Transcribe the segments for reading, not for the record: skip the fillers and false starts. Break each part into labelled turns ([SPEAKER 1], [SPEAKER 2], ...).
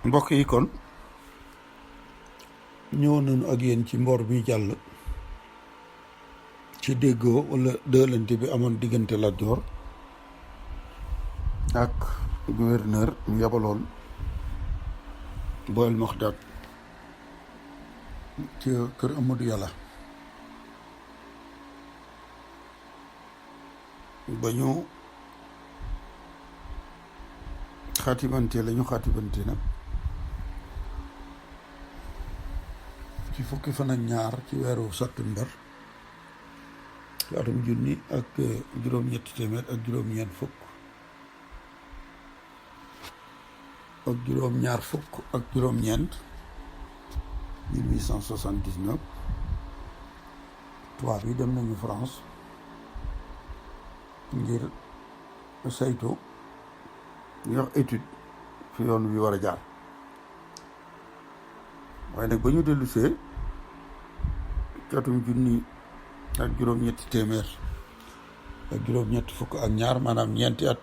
[SPEAKER 1] mbokk yi kon ñëw nañu ak yéen ci mboor bi jàll ci déggoo wala dëlante bi amoon diggante Lat Joor ak gouverneur mu yabaloon Boyel Moxdad ci kër Amadou Yàlla ba ñu xaatibante la ñu xaatibante nag ci fukki fan ak ñaar ci weeru sattumbar ci atum junni ak juróom-ñetti téeméer ak juróom-ñeent fukk ak juróom-ñaar fukk ak juróom-ñeent 1879 tubaab yi dem nañu France ngir saytu ñu wax étude fi yoon wi war a jaar waaye nag ba ñu dellusee ci atum junni ak juróom-ñetti téeméer ak juróom-ñetti fukk ak ñaar maanaam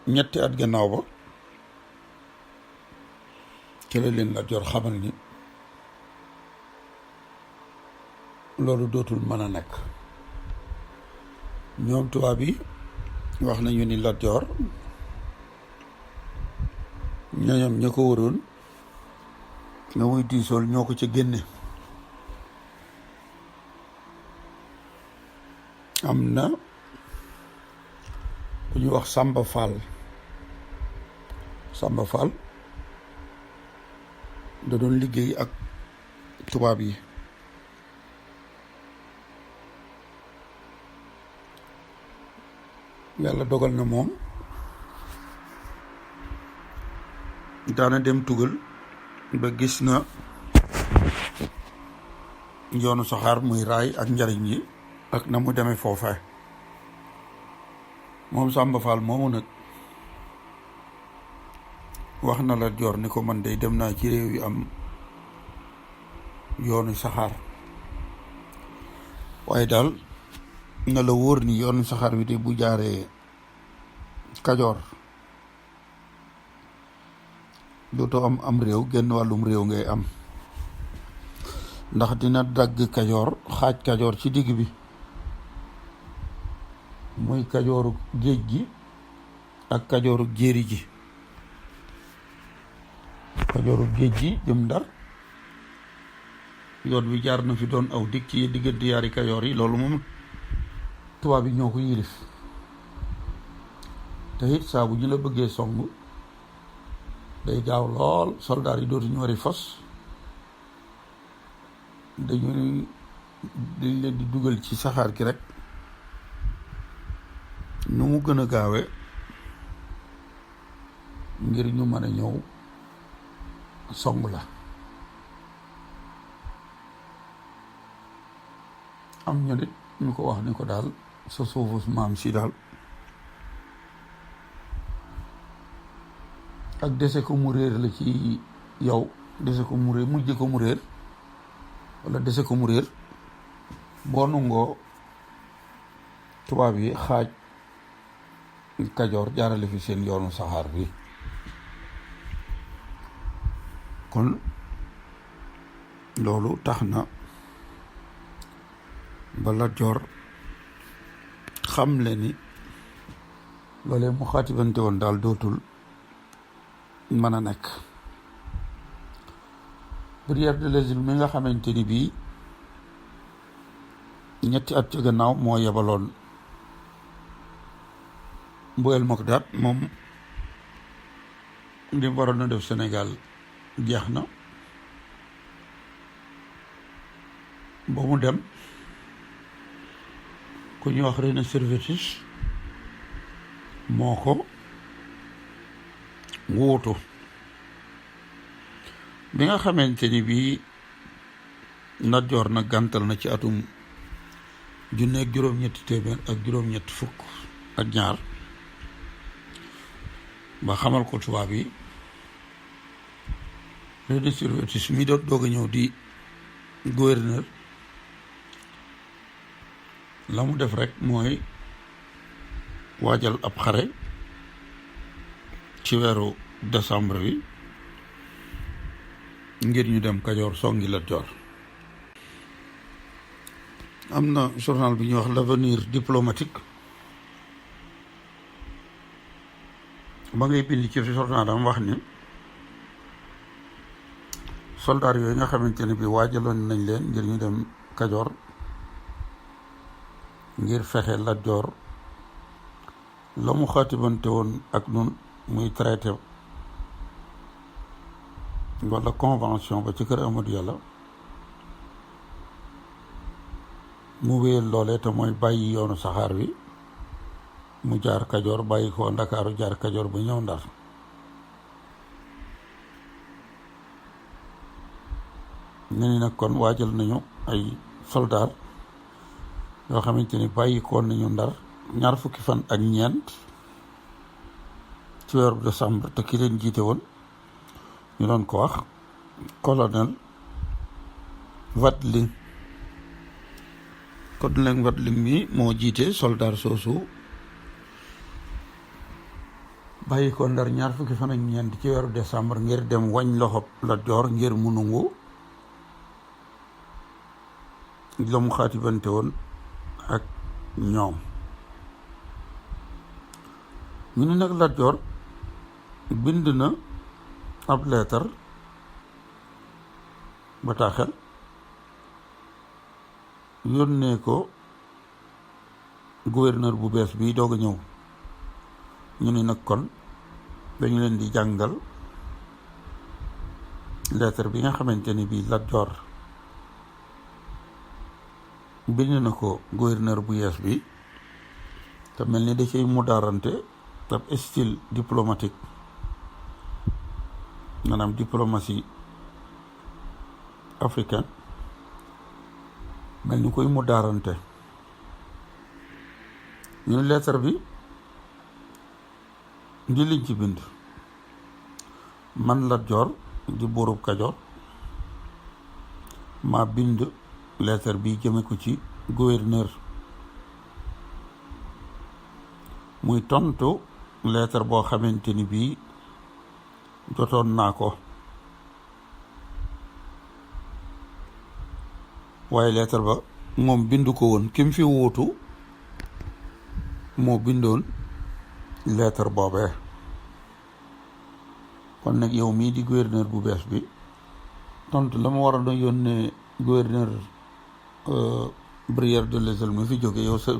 [SPEAKER 1] ñetti at gannaaw ba ci la leen Lat Joor xamal ni loolu dootul mën a nekk. ñoom tubaab yi wax nañu ni Lat Joor ñoñom ña ko waroon nga muy diisool ñoo ko ca génne. am na ku ñuy wax Samba Fall da doon liggéey ak tubaab yi yàlla dogal na moom daana dem tugal ba gis na yoonu saxaar muy raay ak njariñ yi ak na mu demee foofee moom Samba Fall moomu nag wax na Lat Joor ni ko man day dem naa ci réew yi am yoonu saxaar waaye daal na la wóor ni yoonu saxaar wi de bu jaaree Kajoor dootoo am réew genn wàllum réew ngay am ndax dina dagg Kajoor xaaj Kajoor ci digg bi muy Kajooru géej gi ak Kajooru jéeri ji Kajooru géej gi jëm Ndar yoon wi jaar na fi doon aw dig ci diggante yaari Kajoor yi loolu moom tubaab yi ñoo ko yilif te it saa bu ñu la bëggee song day gaaw lool soldaar yi dootuñu wari fas dañ leen di dugal ci saxaar gi rek nu mu gën a gaawe ngir ñu mën a ñëw song la am ñu nit ñu ko wax ni ko daal sa suufu maam si daal ak dese ko mu réer la ci yow dese ko mu réer mujje ko mu réer wala dese ko mu réer boo nungoo tubaab yi xaaj Kajoor jaarale fi seen yoonu saxaar bi kon loolu tax na ba Lat Joor xam le ni loolee mu xaatibante woon daal dootul mën a nekk. Prière de l'exil mi nga xamante ni bii ñetti at ca gannaaw moo yebaloon Boyel Moxdad moom li mu waroon na def Sénégal jeex na ba mu dem ku ñuy wax René Servetus moo ko wuutu bi nga xamante ni bii Lat Joor nag gàntal na ci atum junne ak juróom-ñetti téeméer ak juróom-ñetti fukk ak ñaar ba xamal ko tubaab yi René Servetus mi doon doog a ñëw di gouverneur la mu def rek mooy waajal ab xare ci weeru décembre bi ngir ñu dem Kajoor songi Lat Joor. am na journal bi ñuy wax l'avenir diplomatique ba ngay bind ci journal am wax ni soldaar yooyu nga xamante ne bi waajaloon nañ leen ngir ñu dem Kajoor ngir fexe Lat Joor la mu xaatibante woon ak nun muy traité wala convention ba ci kër Amadou Yàlla mu wéyal loolee te mooy bàyyi yoonu saxaar wi mu jaar Kajoor bàyyi ko Ndakaaru jaar Kajoor ba ñëw Ndar. ñu ni nag kon waajal nañu ay soldaar yoo xamante ni bàyyi koon nañu Ndar ñaar fukki fan ak ñeent ci weeru décembre te ki leen jiite woon ñu doon ko wax colonel Wadling. colonel Wadling mi moo jiite soldaar soosu bàyyi ko Ndar ñaar fukki fan ak ñeent ci weeru décembre ngir dem wañ loxo Lat Joor ngir mu nungu la mu xaatibante woon ak ñoom. ñu ni nag Lat Joor bind na ab leetar bataaxel yónnee ko gouverneur bu bees bi doog a ñëw. ñu ni nag kon dañu leen di jàngal leetar bi nga xamante ni bii Lat Joor bind na ko gouverneur bu yees bi te mel ni da ciy mu daarante ab style diplomatique maanaam diplomatie africaine mel ni koy mu daarante. ñu ne leetar bi ndi liñ ci bind: man Lat Joor di buurub Kajoor maa bind leetar bi jëme ko ci gouverneur muy tontu leetar boo xamante ni bii jotoon naa ko, waaye leetar ba moom bindu ko woon. ki mu fi wuutu moo bindoon leetar boobee. kon nag yow mii di gouverneur bu bees bi tontu la ma war a doon yónnee gouverneur Brière de l'Isle mi fi jóge, yow sa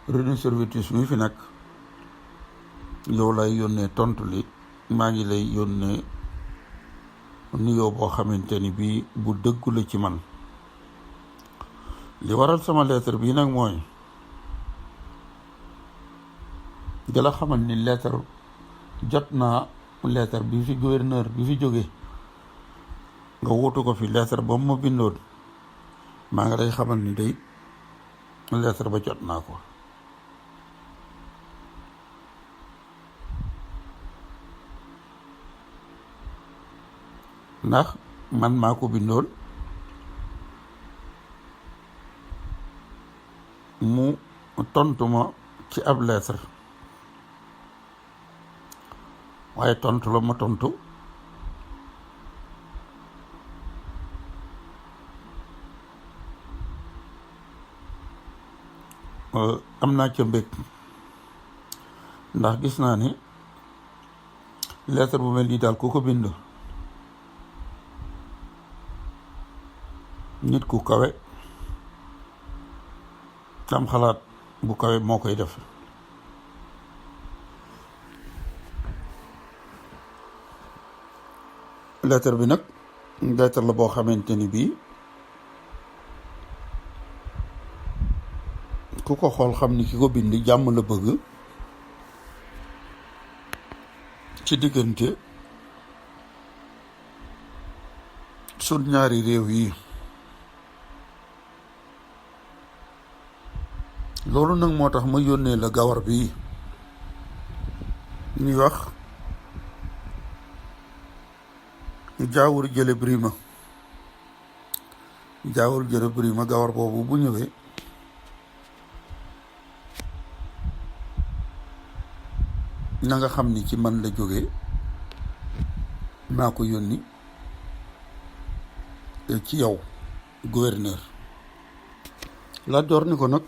[SPEAKER 1] René Servitus mi fi nekk, yow lay yónnee tontu li. maa ngi lay yónnee nuyoo boo xamante ni bii bu dëggu la ci man. li waral sama lettre bii nag mooy di la xamal ni lettre jot naa lettre bi fi gouverneur bi fi jóge nga wutu ko fi. lettre ba mu ma bindoon maa ngi lay xamal ni day lettre ba jot naa ko. ndax man maa ko bindoon mu tontu ma ci ab lettre, waaye tontu la ma tontu am naa ca mbég, ndax gis naa ni lettre bu mel nii daal ku ko bind nit ku kawe am xalaat bu kawe moo koy def. lettre bi nag lettre la boo xamante ni bii ku ko xool xam ni ki ko bind jàmm la bëgg ci diggante sun ñaari réew yi. loolu nag moo tax ma yónnee la gawar bi ñuy wax jaawur jële Birima. jaawur jële Birima gawar boobu bu ñëwee na nga xam ni ci man la jógee, naa ko yónni ci yow gouverneur. Lat Joor ni ko nag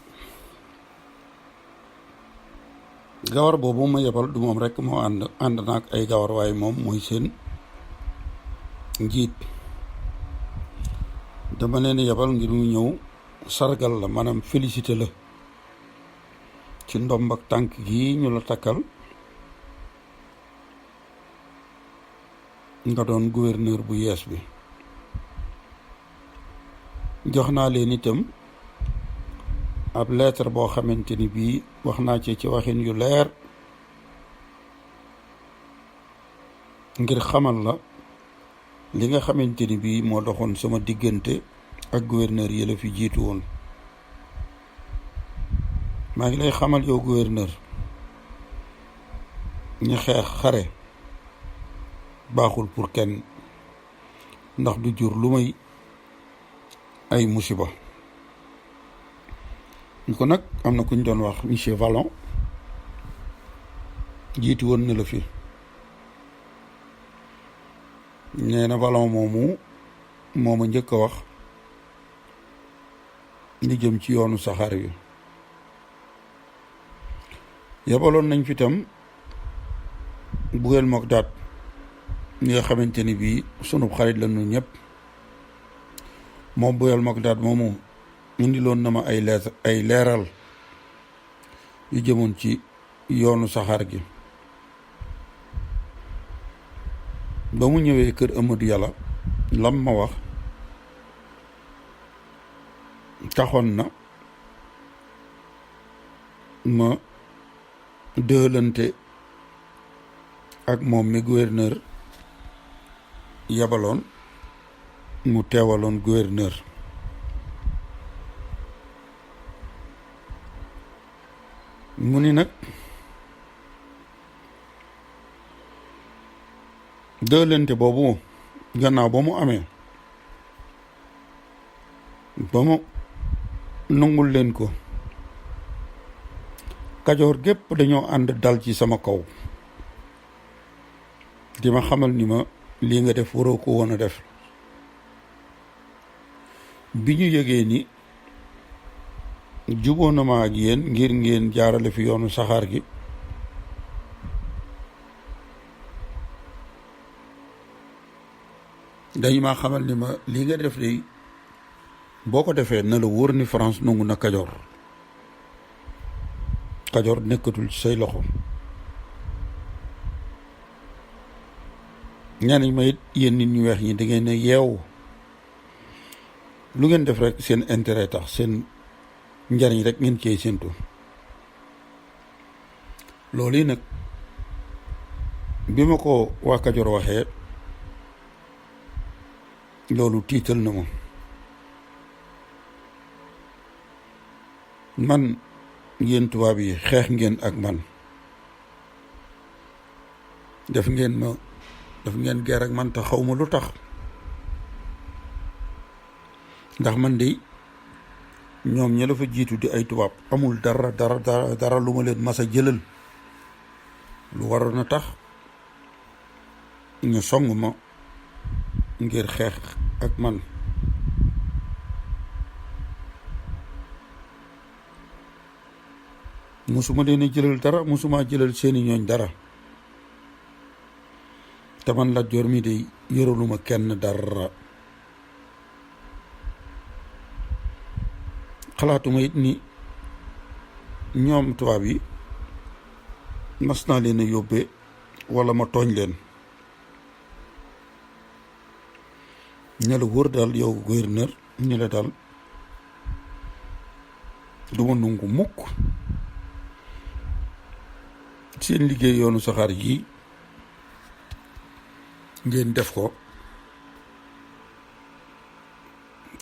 [SPEAKER 1] gawar boobu ma yebal du moom rekk moo ànd naag ay gawar, waaye moom mooy seen njiit. dama leen yebal ngir mu ñëw sargal la, maanaam félicité la ci ndomb ak tànk gi ñu la takkal nga doon gouverneur bu yees bi. jox naa leen itam ab lettre boo xamante ni bii wax naa ci waxin yu leer ngir xamal la li nga xamante ni bii moo doxoon sama diggante ak gouverneur yi la fi jiitu woon. maa ngi lay xamal yow gouverneur, ñi xeex xare baaxul pour kenn, ndax du jur lu may ay musiba. ñu ko nag am na ku ñu doon wax monsieur Vallon, jiitu woon na la fi. nee na Vallon moomu mooma njëkk a wax li jëm ci yoonu saxaar wi. yebaloon nañ fi tam Bougel Mokdad ñi nga xamante ni bii sunub xarit la ñu ñëpp. moom Bougel Mokdad moomu indiloon na ma ay leeral yu jëmoon ci yoonu saxaar gi. ba mu ñëwee kër Amadou Yàlla lam ma wax taxoon na ma dëlante ak moom mi gouverneur yabaloon mu teewaloon gouverneur. mu ni nag dëlante boobu gannaaw ba mu amee ba mu nangul leen ko, Kajoor gépp dañoo ànd dal ci sama kaw di ma xamal ni ma lii nga def waroo ko woon a def. bi ñu yëgee ni juboo na ma ak yéen ngir ngeen jaarale fi yoonu saxaar gi, dañu ma xamal ni ma lii nga def de boo ko defee na la wóor ni France nangu na Kajoor. Kajoor nekkatul ci say loxo. ñaaniñ ma it yéen nit ñu weex ñi da ngeen a yeewu, lu ngeen def rek seen intérêt tax, seen njariñ rek ngeen cey séentu. loolu yi nag bi ma ko waa Kajoor waxee, loolu tiital na ma. man yéen tubaab yi xeex ngeen ak man, def ngeen guerre ak man te xaw ma lu tax. ndax man de ñoom ña la fa jiitu di ay tubaab amul dara lu ma leen mas a jëlal lu waroon a tax ñu song ma ngir xeex ak man. musuma leen a jëlal dara, musuma jëlal seeni ñooñ dara. te man Lat Joor mi de yoraluma kenn dara. xalaatuma it ni ñoom tubaab yi mas naa leen a yóbbee wala ma tooñ leen. ña la wër daal yow gouverneur, ñu la daal duma nungu mukk seen liggéey yoonu saxaar yi ngeen def ko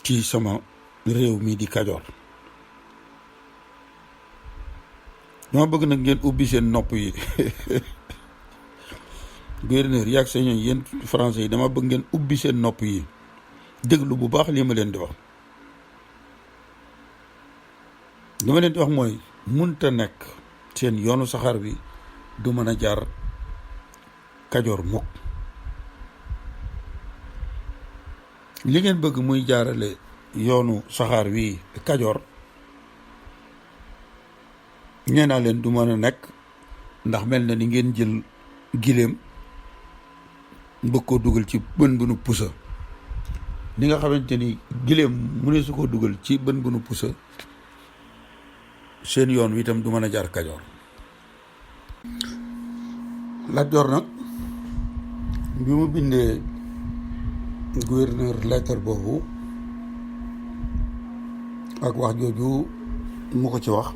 [SPEAKER 1] ci sama réew mi di Kajoor. dama bëgg nag ngeen ubbi seen nopp yi gouverneur yaag sa ñooñ yéen français yi, dama bëgg ngeen ubbi seen nopp yi déglu bu baax lii ma leen di wax. li ma leen di wax mooy munta nekk seen yoonu saxaar bi du mën a jaar Kajoor mukk. li ngeen bëgg muy jaarale yoonu saxaar wi Kajoor nee naa leen du mën a nekk, ndax mel na ni ngeen jël giléem bëgg koo dugal ci bën bënu pusa. ni nga xamante ni giléem mu ne su ko dugal ci bën bënu pusa, seen yoon wi itam du mën a jaar Kajoor. Lat Joor nag bi mu bindee gouverneur lettre boobu ak wax jooju mu ko ci wax,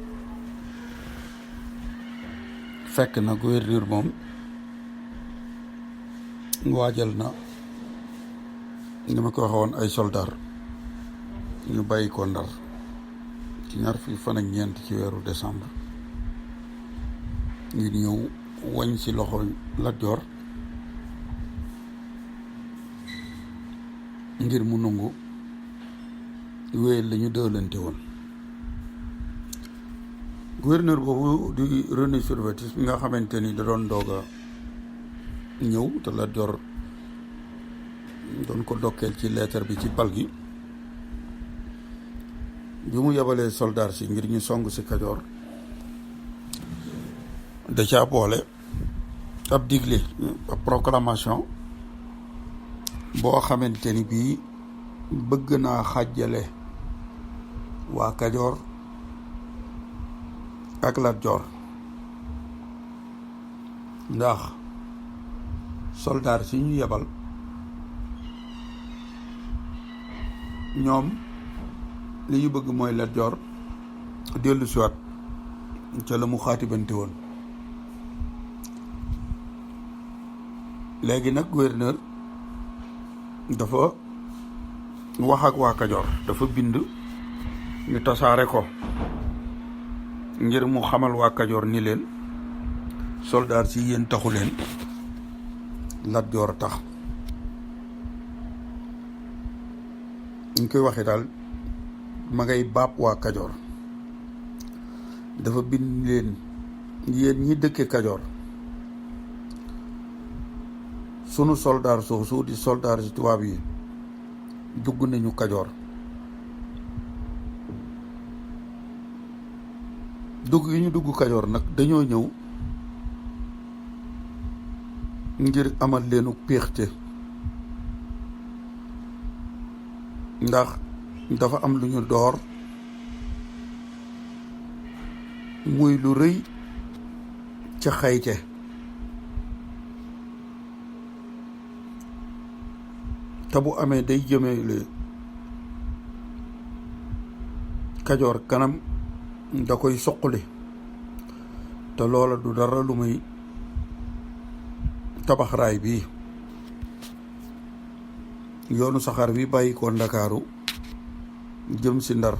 [SPEAKER 1] fekk na gouverneur moom waajal na ni ma ko waxe woon ay soldaar ñu bàyyi ko Ndar ci ñaar fii fan ak ñeent ci weeru décembre ngir ñëw wañ ci loxo Lat Joor ngir mu nangu wéyal la ñu dëlante woon. Gouverneur boobu di René Sylvatis bi nga xamante ni da doon doog a ñëw te Lat Joor doon ko dokkeel ci lettre bi ci pal gi, bi mu yebalee soldaar si ngir ñu song si Kajoor da caa boole ab digle, ab proclamation boo xamante ni bii bëgg naa xàjjale waa Kajoor ak Lat Joor, ndax soldaar si ñu yebal ñoom li ñu bëgg mooy Lat Joor dellu siwaat ca la mu xaatibante woon. léegi nag gouverneur dafa wax ak waa Kajoor, dafa bind ñu tasaare ko ngir mu xamal waa Kajoor ni leen soldaar si yéen taxu leen, Lat Joor tax. ñu koy waxee daal ma ngay baab waa Kajoor, dafa bind leen yéen ñi dëkke Kajoor, sunu soldaar soosu di soldaar si tubaab yi dugg nañu Kajoor. dugg yi ñu dugg Kajoor nag dañoo ñëw ngir amal leenu péexte, ndax dafa am lu ñu door muy lu rëy ca xayte, te bu amee day jëmale Kajoor kanam, da koy soqali, te loola du dara lu muy tabax raay bii, yoonu saxaar bi bàyyi ko Ndakaaru jëm si Ndar.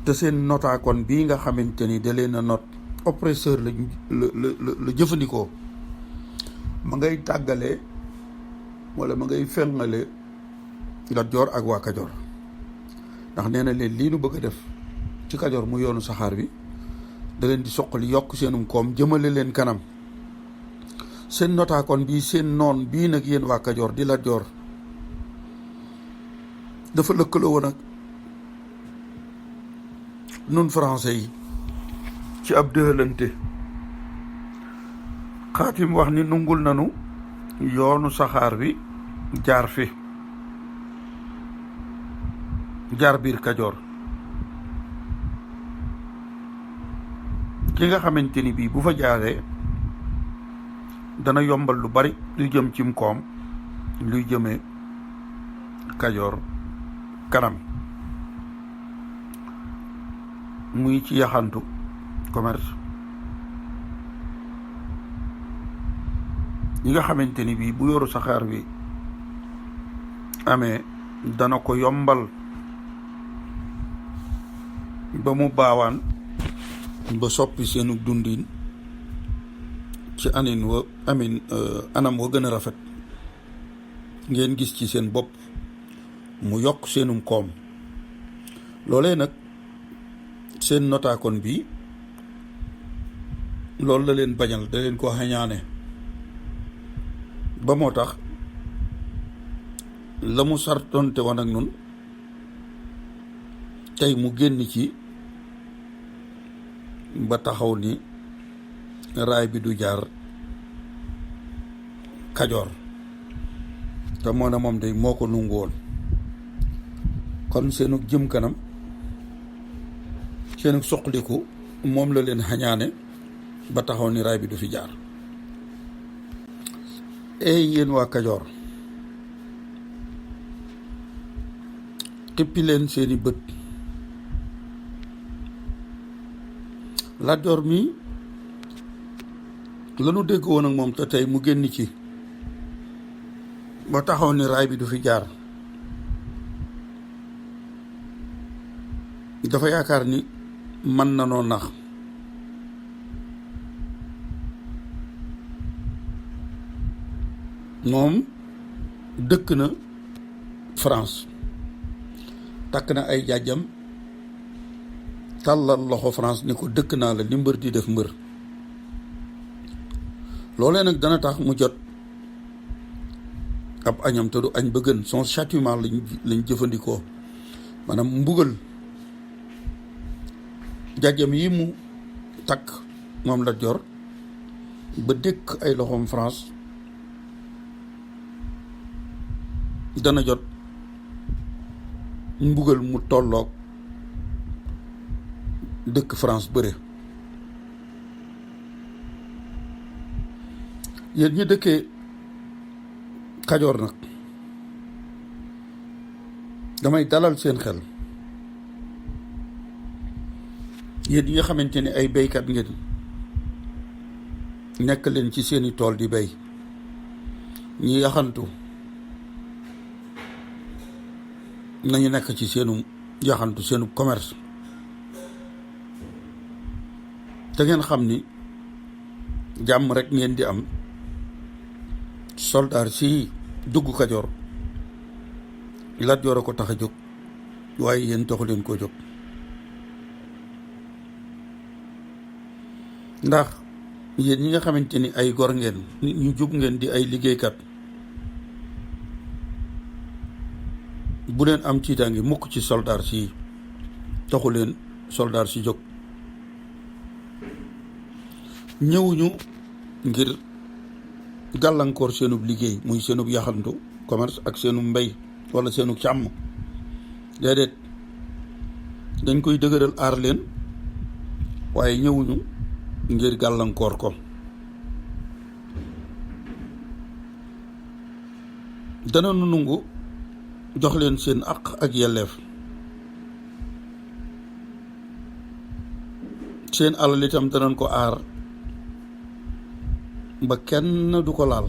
[SPEAKER 1] te seen notaakoon bii nga xamante ni da leen a not oppresseur la jëfandikoo, ma ngay tàggale wala ma ngay fengale Lat Joor ak waa Kajoor, ndax nee na leen lii nu bëgg a def ci Kajoor mu yoonu saxaar bi da leen di soqali, yokk seenum koom, jëmale leen kanam. seen notaakoon bii, seen noon bii nag yéen waa Kajoor di Lat Joor, dafa lëkkaloo woon ak nun français yi ci ab dëhalante. xaatim wax ni nungul nanu yoonu saxaar bi jaar fi, jaar biir Kajoor. ki nga xamante ni bii bu fa jaaree dana yombal lu bari luy jëm cim koom, luy jëmee Kajoor kanam, muy ci yaxantu commerce. ñi nga xamante ni bii bu yoru saxaar bi amee dana ko yombal ba mu baawaan, ba soppi seenu dundin ci anam wa gën a rafet, ngeen gis ci seen bopp, mu yokk seenum koom. loolee nag seen notaakoon bi loolu la leen bañal, da leen ko xañaane, ba moo tax la mu sartonte woon ak nun tey mu génn ci ba taxaw ni raay bi du jaar Kajoor te moo ne moom day moo ko nungu woon kon seenu jëm kanam seenu soqaliku moom la leen xañaane ba taxaw ni raay bi du fi jaar. ey yéen waa Kajoor, xippi leen seeni bët. Lat Joor mi lanu dégg woon ak moom te tey mu génn ci ba taxaw ni raay bi du fi jaar, dafa yaakaar ni mën na noo nax. moom dëkk na France, takk na ay jaajam, tàllal loxo France ni ko dëkk naa la ni mbër di def mbër. loolee nag dana tax mu jot ab añam te du añ ba gën. son châtiment lañ jëfandikoo, maanaam mbugal jaajam yi mu takk moom Lat Joor ba dëkk ay loxoom France dana jot mbugal mu tolloog dëkk France bëre. yéen ñi dëkkee Kajoor nag damay dalal seen xel, yéen ñi nga xamante ni ay béykat ngeen, nekk leen ci seeni tool di béy, ñi yaxantu nañu nekk ci seenu yaxantu, seenu commerce, te ngeen xam ni jàmm rek ngeen di am. soldaar si dugg Kajoor Lat Joor a ko tax a jóg, waaye yéen taxu leen koo jóg. ndax yéen ñi nga xamante ni ay gor ngeen, nit ñu jub ngeen di ay liggéeykat, bu leen am tiitaange mukk ci soldaar si, taxu leen soldaar si jóg. ñëwuñu ngir gàllankoor seenub liggéey, muy seenub yaxantu commerce ak seenu mbay wala seenu càmm. déedéet, dañ koy dëgëral aar leen, waaye ñëwuñu ngir gàllankoor ko. dana nu nungu jox leen seen àq ak yelleef. seen alal itam danañ ko aar ba kenn du ko laal.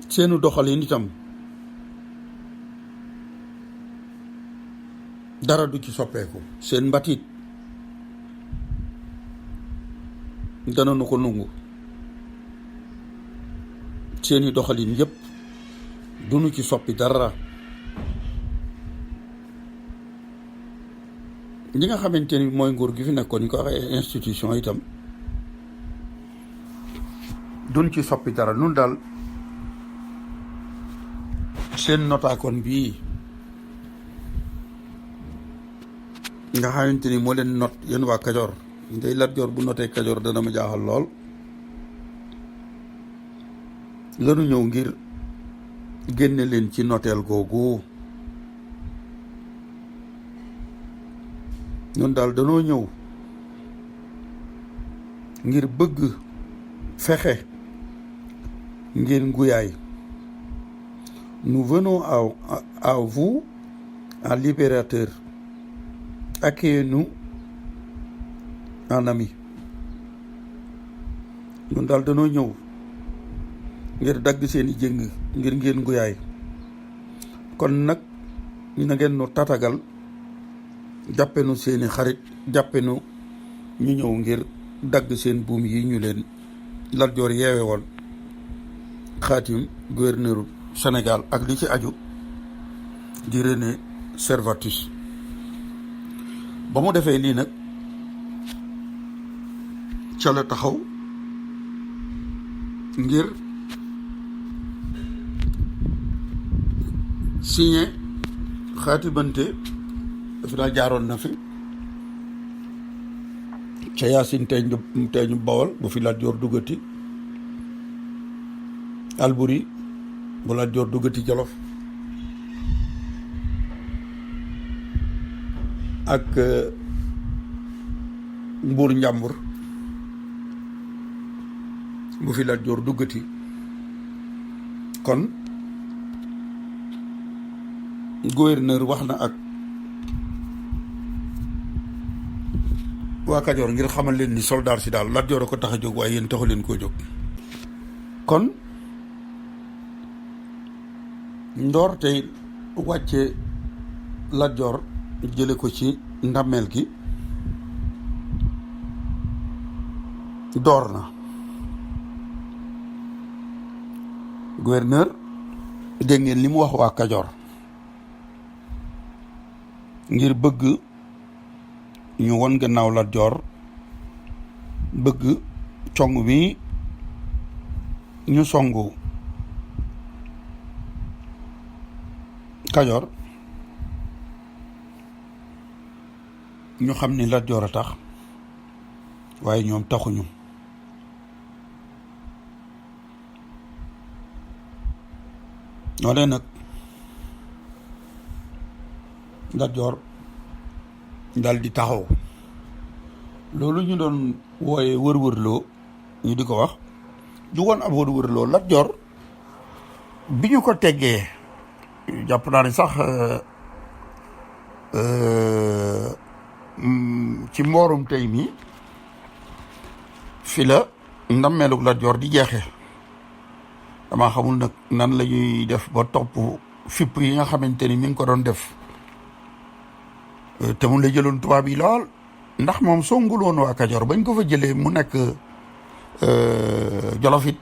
[SPEAKER 1] seenu doxalin itam dara du ci soppeeku. seen mbatit dana nu ko nungu. seeni doxalin yépp du nu ci soppi dara. ñi nga xamante ni mooy nguur gi fi nekkoon ñu ko waxee institution itam duñ ci soppi dara. nun daal seen notaakoon bii nga xamante ni moo leen not yéen waa Kajoor, ngay Lat Joor bu notee Kajoor dana ma jaaxal lool. lanu ñëw ngir génne leen ci noteel googu. ñun daal danoo ñëw ngir bëgg fexe ngeen nguyaay. nous venons à vous en libérateur, accueillez-nous en ami. ñun daal danoo ñëw ngir dagg seeni jëng ngir ngeen nguyaay. kon nag na ngeen nu tatagal, jàppe nu seeni xarit, jàppe nu ñu ñëw ngir dagg seen buum yi ñu leen Lat Joor yeewe woon xaatim gouverneur Sénégal ak li ci aju di René Servatus. ba mu defee lii nag ca la taxaw ngir signé xaatibante dafa daa jaaroon na fi ca Yaasin teeñu Bawol bu fi Lat Joor duggati, Alburi bu Lat Joor duggati Jolof, ak Mbuur Njàmbur bu fi Lat Joor duggati. kon gouverneur wax na ak waa Kajoor ngir xamal leen ni soldaar si daal Lat Joor a ko tax a jóg waaye yéen taxu leen koo jóg. kon ndoor tey wàcce Lat Joor jële ko ci ndàmmeel gi door na. gouverneur dégg ngeen li mu wax waa Kajoor ngir bëgg ñu won gannaaw Lat Joor, bëgg cong bi ñu songu Kajoor ñu xam ni Lat Joor a tax waaye ñoom taxuñu. noonee nag Lat Joor dal di taxaw loolu ñu doon wooye wër-wërloo ñu di ko wax du woon ab wër-wërloo. Lat Joor bi ñu ko teggee jàpp naa ne sax ci mboorum tey mi fi la ndammeelug Lat Joor di jeexee. damaa xamul nag nan la ñuy def ba topp fipp yi nga xamante ni mi ngi ko doon def te mu la jëloon tubaab yi lool, ndax moom songuloon waa Kajoor bañ ko fa jëlee mu nekk Jolof it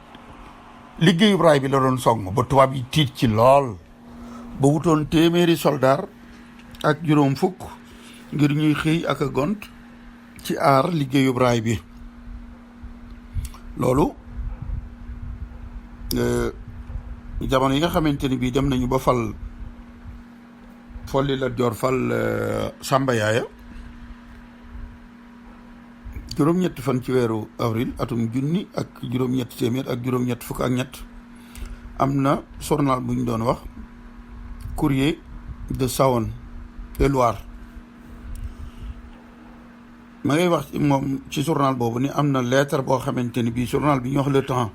[SPEAKER 1] liggéeyu raay bi la doon song ba tubaab yi tiit ci lool ba wutoon téeméeri soldaar ak juróom fukk ngir ñuy xëy ak a gont ci aar liggéeyu raay bi. loolu jamono yi nga xamante ni bii dem nañu ba folli Lat Joor fal Samba Yaaya juróom-ñetti fan ci weeru avril atum junni ak juróom-ñett téeméer ak juróom-ñett fukk ak ñett am na journal bu ñu doon wax Courrier de Saône et Loire. ma ngay wax ci moom ci journal boobu ni am na lettre boo xamante ni bii journal bi ñu wax Le Temps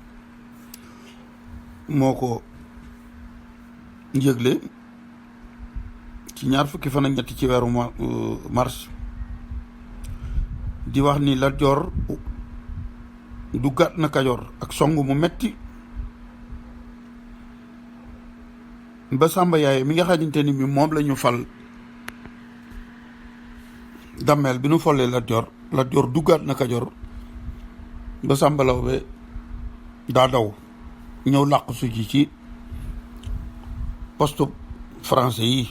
[SPEAKER 1] moo ko yëgle ci ñaar fukki fan ak ñetti ci weeru mars di wax ni Lat Joor duggaat na Kajoor ak song mu metti ba Samba Yaay mi nga xamante ni bi moom la ñu fal dammeel bi nu follee Lat Joor duggaat na Kajoor ba Samba Lawbe daa daw ñëw làqu su ji ci poste français yi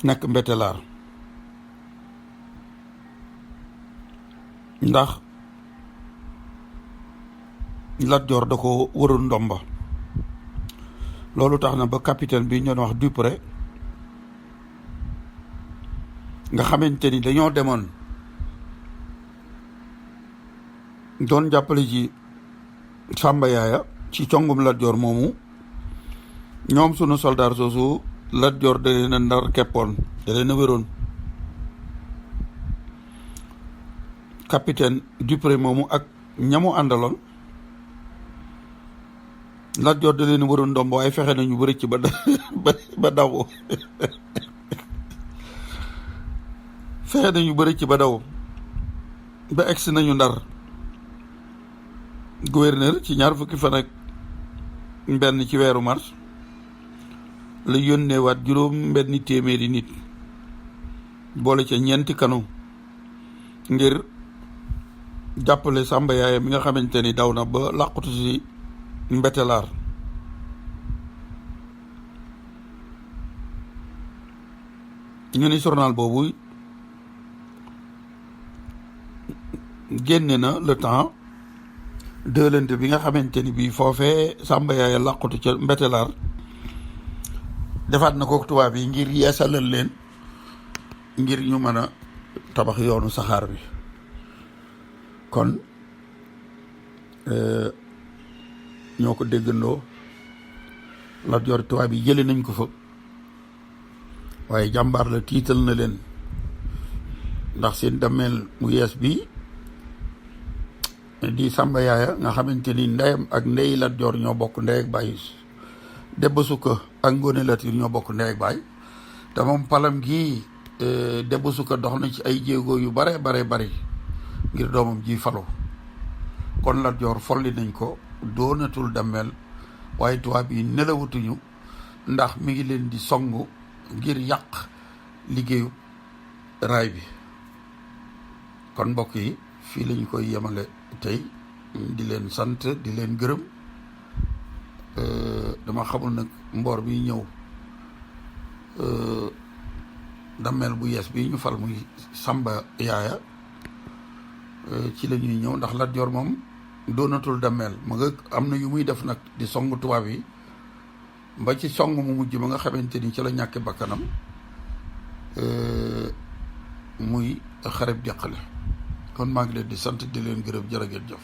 [SPEAKER 1] nekk Mbetelaar ndax Lat Joor da ko wërul ndomba. loolu tax na ba capitaine bi ñu doon wax Dupré nga xamante ni dañoo demoon doon jàppale ji Samba Yaaya ci congum Lat Joor moomu, ñoom sunu soldaar soosu Lat Joor da leen a ndar keppoon, da leen a wéroon. capitaine Dupré moomu ak ñamu àndaloon Lat Joor da leen a wëroon ndomb waaye fexe nañu ba rëcc ba daw fexe nañu ba rëcc ba daw ba egsi nañu Ndar. gouverneur ci ñaar fukki fan ak benn ci weeru mars la yónneewaat juróom benn téeméeri nit boole ca ñeenti kanu ngir jàppale Samba Yaaya mi nga xamante ni daw na ba làqutu si Mbetelaar. ñu ni journal boobu génne na Le Temps dëlante bi nga xamante ni bii foofee Samba Yaaya làqutu ca Mbetelaar defaat na ko tubaab yi ngir yeesalal leen ngir ñu mën a tabax yoonu saxaar bi. kon ñoo ko déggandoo Lat Joor tubaab yi jële nañ ko fa waaye jàmbaar la tiital na leen ndax seen dammeel mu yees bi di Samba Yaaya nga xamante ni ndeyam ak ndey Lat Joor ñoo bokk ndey ak baay Debba Sukka ak Ngoone Latiir ñoo bokk ndey ak baay te moom palam gii Debba Sukka dox na ci ay jéego yu bare ngir doomam ji falu kon Lat Joor folli nañ ko doonatul dammeel waaye tubaab yi nelawutuñu ndax mi ngi leen di songu ngir yàq liggéeyu raay bi. kon mbokk yi fii lañu koy yemale tey di leen sant di leen gërëm dama xamul nag mboor bi ñëw dammeel bu yees bi ñu fal muy Samba Yaaya ci la ñuy ñëw ndax Lat Joor moom doonatul dammeel ma nga am na yu muy def nag di song tubaab yi ba ci song mu mujj ma nga xamante ni ci la ñàkke bakkanam muy xareb deqale kon maa ngi leen di sant di leen gërëm jërë ngeen jëf